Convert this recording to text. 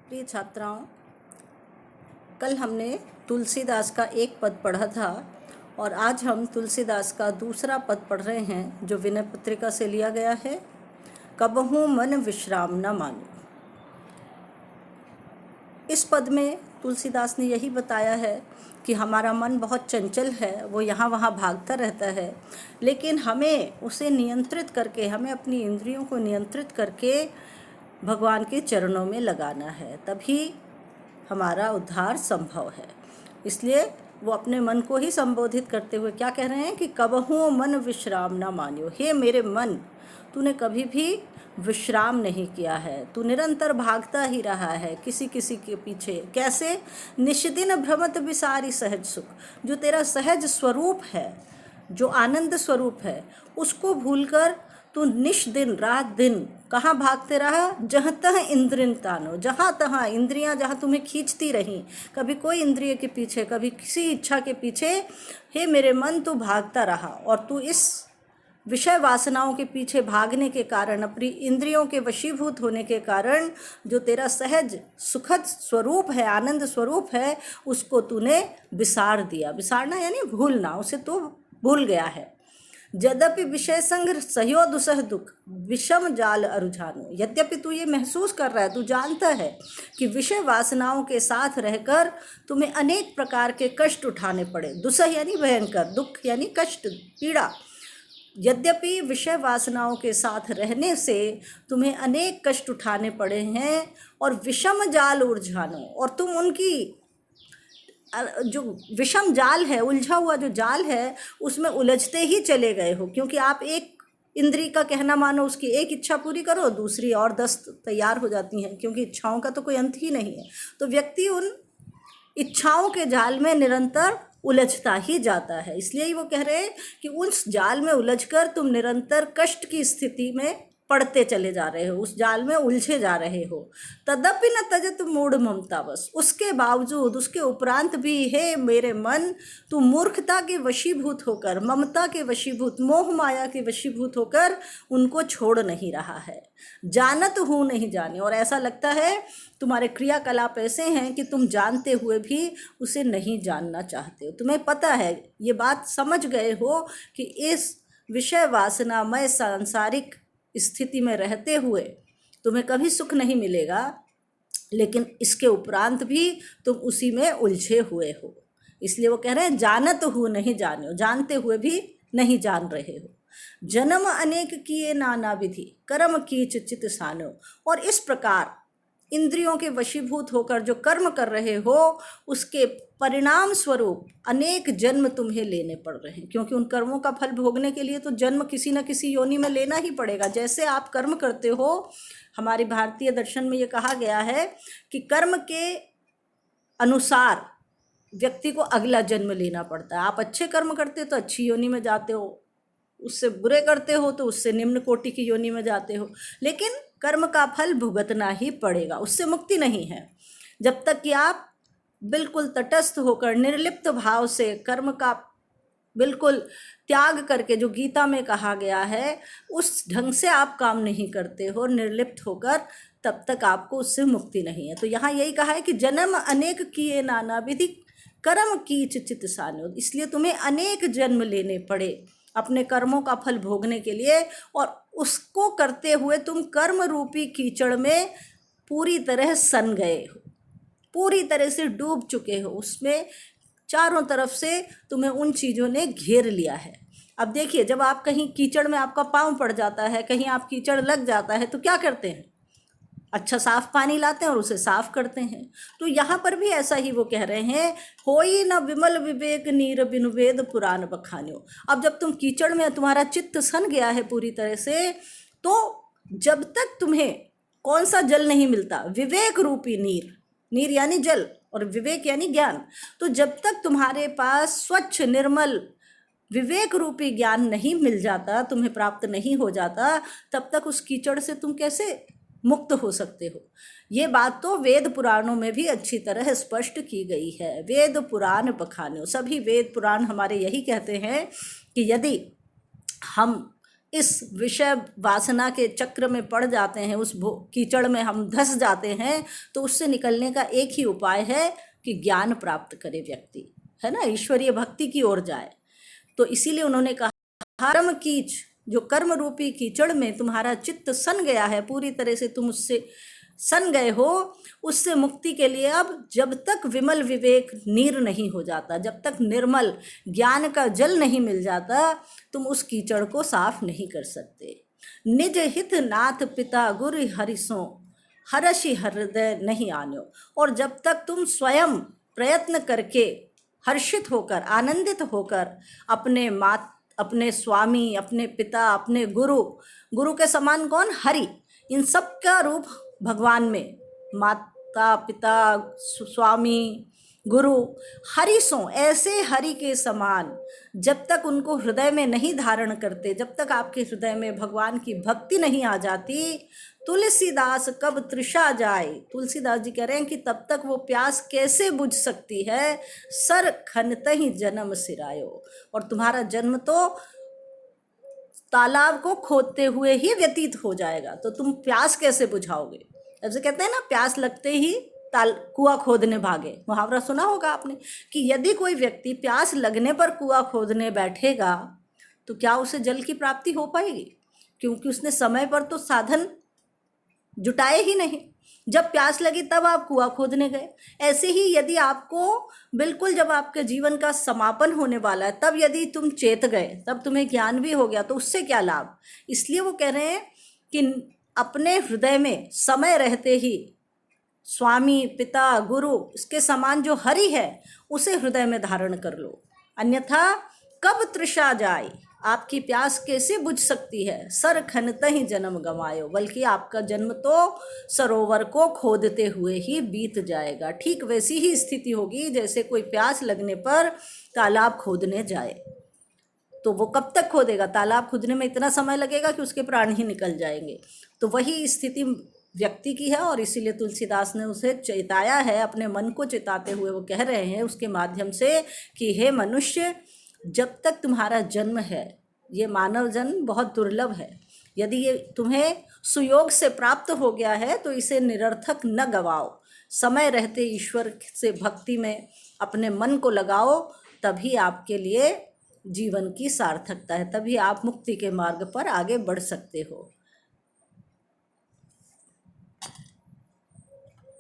प्रिय छात्राओं, कल हमने तुलसीदास का एक पद पढ़ा था और आज हम तुलसीदास का दूसरा पद पढ़ रहे हैं जो विनय पत्रिका से लिया गया है। कबहू मन विश्राम न मानो। इस पद में तुलसीदास ने यही बताया है कि हमारा मन बहुत चंचल है, वो यहाँ वहाँ भागता रहता है, लेकिन हमें उसे नियंत्रित करके, हमें अपनी इंद्रियों को नियंत्रित करके भगवान के चरणों में लगाना है, तभी हमारा उद्धार संभव है। इसलिए वो अपने मन को ही संबोधित करते हुए क्या कह रहे हैं कि कबहू मन विश्राम ना मानियो। हे मेरे मन, तूने कभी भी विश्राम नहीं किया है, तू निरंतर भागता ही रहा है किसी किसी के पीछे। कैसे? निष्दिन भ्रमत विसारी सहज सुख। जो तेरा सहज स्वरूप है, जो आनंद स्वरूप है, उसको भूलकर तू निश दिन रात दिन कहाँ भागते रहा? जहाँ तह इंद्रिन तानो, जहाँ तहाँ इंद्रियाँ जहाँ तुम्हें खींचती रहीं, कभी कोई इंद्रिय के पीछे, कभी किसी इच्छा के पीछे। हे मेरे मन, तू भागता रहा और तू इस विषय वासनाओं के पीछे भागने के कारण, अपनी इंद्रियों के वशीभूत होने के कारण, जो तेरा सहज सुखद स्वरूप है, आनंद स्वरूप है, उसको तूने विसार दिया। विसारना यानी भूलना, उसे तू भूल गया है। यद्यपि विषय संग सहयो दुसह दुख विषम जाल अरुझानो। यद्यपि तू ये महसूस कर रहा है, तू जानता है कि विषय वासनाओं के साथ रहकर तुम्हें अनेक प्रकार के कष्ट उठाने पड़े। दुसह यानी भयंकर, दुख यानी कष्ट, पीड़ा। यद्यपि विषय वासनाओं के साथ रहने से तुम्हें अनेक कष्ट उठाने पड़े हैं और विषम जाल उलझानो, और तुम उनकी जो विषम जाल है, उलझा हुआ जो जाल है, उसमें उलझते ही चले गए हो। क्योंकि आप एक इंद्री का कहना मानो, उसकी एक इच्छा पूरी करो, दूसरी और 10 तैयार हो जाती हैं, क्योंकि इच्छाओं का तो कोई अंत ही नहीं है। तो व्यक्ति उन इच्छाओं के जाल में निरंतर उलझता ही जाता है। इसलिए ही वो कह रहे हैं कि उस जाल में उलझकर तुम निरंतर कष्ट की स्थिति में पड़ते चले जा रहे हो, उस जाल में उलझे जा रहे हो। तदपि न तजत मूढ़ ममता बस, उसके बावजूद, उसके उपरांत भी हे मेरे मन, तू मूर्खता के वशीभूत होकर, ममता के वशीभूत, मोह माया के वशीभूत होकर उनको छोड़ नहीं रहा है। जानत हूँ नहीं जाने, और ऐसा लगता है तुम्हारे क्रियाकलाप ऐसे हैं कि तुम जानते हुए भी उसे नहीं जानना चाहते हो। तुम्हें पता है, ये बात समझ गए हो कि इस विषय वासनामय सांसारिक स्थिति में रहते हुए तुम्हें कभी सुख नहीं मिलेगा, लेकिन इसके उपरांत भी तुम उसी में उलझे हुए हो। इसलिए वो कह रहे हैं जानत हूँ नहीं जाने, जानते हुए भी नहीं जान रहे हो। जन्म अनेक किए नाना विधि कर्म कीच चित सानो, और इस प्रकार इंद्रियों के वशीभूत होकर जो कर्म कर रहे हो, उसके परिणाम स्वरूप अनेक जन्म तुम्हें लेने पड़ रहे हैं। क्योंकि उन कर्मों का फल भोगने के लिए तो जन्म किसी न किसी योनि में लेना ही पड़ेगा। जैसे आप कर्म करते हो, हमारी भारतीय दर्शन में ये कहा गया है कि कर्म के अनुसार व्यक्ति को अगला जन्म लेना पड़ता है। आप अच्छे कर्म करते हो तो अच्छी योनि में जाते हो, उससे बुरे करते हो तो उससे निम्न कोटि की योनि में जाते हो, लेकिन कर्म का फल भुगतना ही पड़ेगा, उससे मुक्ति नहीं है। जब तक कि आप बिल्कुल तटस्थ होकर निर्लिप्त भाव से कर्म का बिल्कुल त्याग करके, जो गीता में कहा गया है, उस ढंग से आप काम नहीं करते हो निर्लिप्त होकर, तब तक आपको उससे मुक्ति नहीं है। तो यहाँ यही कहा है कि जन्म अनेक किए नाना विधि कर्म कीच चित सानो। इसलिए तुम्हें अनेक जन्म लेने पड़े अपने कर्मों का फल भोगने के लिए, और उसको करते हुए तुम कर्म रूपी कीचड़ में पूरी तरह सन गए हो, पूरी तरह से डूब चुके हो उसमें। चारों तरफ से तुम्हें उन चीज़ों ने घेर लिया है। अब देखिए, जब आप कहीं कीचड़ में आपका पाँव पड़ जाता है, कहीं आप कीचड़ लग जाता है, तो क्या करते हैं? अच्छा साफ पानी लाते हैं और उसे साफ करते हैं। तो यहाँ पर भी ऐसा ही वो कह रहे हैं, होई न विमल विवेक नीर बिनु वेद पुराण बखान्यो। अब जब तुम कीचड़ में तुम्हारा चित्त सन गया है पूरी तरह से, तो जब तक तुम्हें कौन सा जल नहीं मिलता? विवेक रूपी नीर, नीर यानी जल और विवेक यानी ज्ञान। तो जब तक तुम्हारे पास स्वच्छ निर्मल विवेक रूपी ज्ञान नहीं मिल जाता, तुम्हें प्राप्त नहीं हो जाता, तब तक उस कीचड़ से तुम कैसे मुक्त हो सकते हो? ये बात तो वेद पुराणों में भी अच्छी तरह स्पष्ट की गई है। वेद पुराण बखानो, सभी वेद पुराण हमारे यही कहते हैं कि यदि हम इस विषय वासना के चक्र में पड़ जाते हैं, उस कीचड़ में हम धंस जाते हैं, तो उससे निकलने का एक ही उपाय है कि ज्ञान प्राप्त करे व्यक्ति, है ना, ईश्वरीय भक्ति की ओर जाए। तो इसीलिए उन्होंने कहा, कर्म कीच, जो कर्म रूपी कीचड़ में तुम्हारा चित्त सन गया है, पूरी तरह से तुम उससे सन गए हो, उससे मुक्ति के लिए अब जब तक विमल विवेक नीर नहीं हो जाता, जब तक निर्मल ज्ञान का जल नहीं मिल जाता, तुम उस कीचड़ को साफ नहीं कर सकते। निज हित नाथ पिता गुरु हरिसो हर्षि हृदय नहीं आन्यो। और जब तक तुम स्वयं प्रयत्न करके हर्षित होकर, आनंदित होकर अपने स्वामी, अपने पिता, अपने गुरु के समान कौन? हरि। इन सब का रूप भगवान में, माता पिता, स्वामी, गुरु, हरि सो, ऐसे हरि के समान जब तक उनको हृदय में नहीं धारण करते, जब तक आपके हृदय में भगवान की भक्ति नहीं आ जाती, तुलसीदास कब तृषा जाए। तुलसीदास जी कह रहे हैं कि तब तक वो प्यास कैसे बुझ सकती है। सर खनत ही जन्म सिरायो। और तुम्हारा जन्म तो तालाब को खोदते हुए ही व्यतीत हो जाएगा, तो तुम प्यास कैसे बुझाओगे? ऐसे कहते हैं ना, प्यास लगते ही कुआं खोदने भागे, मुहावरा सुना होगा आपने, कि यदि कोई व्यक्ति प्यास लगने पर कुआं खोदने बैठेगा तो क्या उसे जल की प्राप्ति हो पाएगी? क्योंकि उसने समय पर तो साधन जुटाए ही नहीं। जब प्यास लगी तब आप कुआं खोदने गए। ऐसे ही यदि आपको बिल्कुल, जब आपके जीवन का समापन होने वाला है, तब यदि तुम चेत गए, तब तुम्हें ज्ञान भी हो गया, तो उससे क्या लाभ? इसलिए वो कह रहे हैं कि अपने हृदय में समय रहते ही स्वामी, पिता, गुरु, इसके समान जो हरि है उसे हृदय में धारण कर लो, अन्यथा कब तृषा जाए, आपकी प्यास कैसे बुझ सकती है। सर खनत ही जन्म गंवायो, बल्कि आपका जन्म तो सरोवर को खोदते हुए ही बीत जाएगा। ठीक वैसी ही स्थिति होगी जैसे कोई प्यास लगने पर तालाब खोदने जाए। तो वो कब तक खोदेगा? तालाब खोदने में इतना समय लगेगा कि उसके प्राण ही निकल जाएंगे। तो वही स्थिति व्यक्ति की है, और इसीलिए तुलसीदास ने उसे चेताया है, अपने मन को चेताते हुए वो कह रहे हैं उसके माध्यम से कि हे मनुष्य, जब तक तुम्हारा जन्म है, ये मानव जन्म बहुत दुर्लभ है, यदि ये तुम्हें सुयोग से प्राप्त हो गया है तो इसे निरर्थक न गवाओ। समय रहते ईश्वर से भक्ति में अपने मन को लगाओ, तभी आपके लिए जीवन की सार्थकता है, तभी आप मुक्ति के मार्ग पर आगे बढ़ सकते हो।